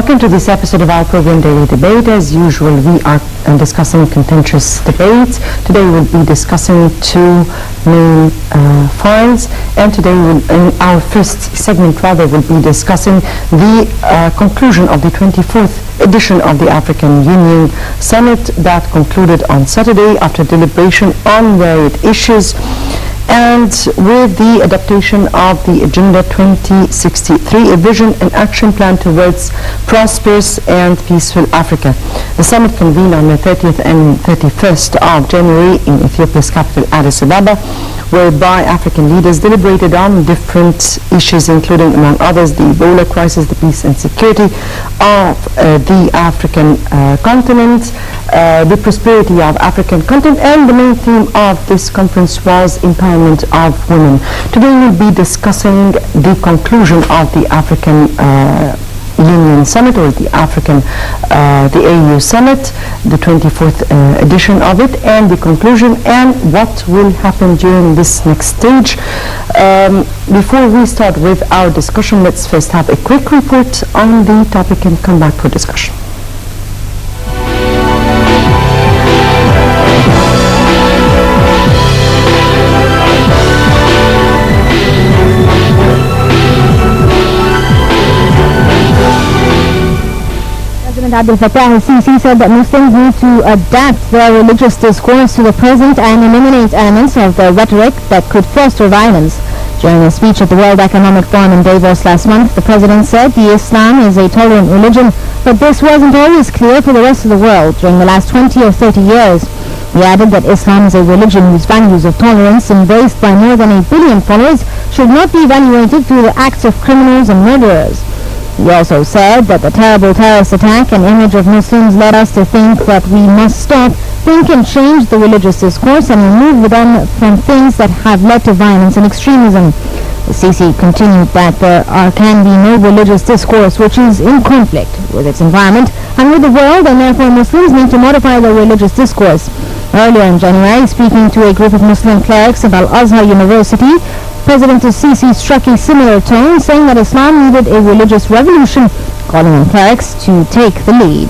Welcome to this episode of our program Daily Debate. As usual, we are discussing contentious debates. Today we'll be discussing two main files, and today in our first segment we'll be discussing the conclusion of the 24th edition of the African Union Summit that concluded on Saturday after deliberation on varied issues, and with the adaptation of the Agenda 2063, a vision and action plan towards prosperous and peaceful Africa. The summit convened on the 30th and 31st of January in Ethiopia's capital, Addis Ababa, whereby African leaders deliberated on different issues, including, among others, the Ebola crisis, the peace and security of the African continent, the prosperity of African continent, and the main theme of this conference was empowerment of women. Today we'll be discussing the conclusion of the African Union Summit, or the AU Summit, the 24th edition of it, and the conclusion, and what will happen during this next stage. Before we start with our discussion, let's first have a quick report on the topic and come back for discussion. Abdel Fattah al-Sisi said that Muslims need to adapt their religious discourse to the present and eliminate elements of the rhetoric that could foster violence. During a speech at the World Economic Forum in Davos last month, the president said the Islam is a tolerant religion, but this wasn't always clear for the rest of the world during the last 20 or 30 years. He added that Islam is a religion whose values of tolerance, embraced by more than 1 billion followers, should not be evaluated through the acts of criminals and murderers. He also said that the terrible terrorist attack and image of Muslims led us to think that we must stop, think and change the religious discourse and remove them from things that have led to violence and extremism. The Sisi continued that there can be no religious discourse which is in conflict with its environment and with the world, and therefore Muslims need to modify their religious discourse. Earlier in January, speaking to a group of Muslim clerics at Al-Azhar University, President al-Sisi struck a similar tone, saying that Islam needed a religious revolution, calling on clerics to take the lead.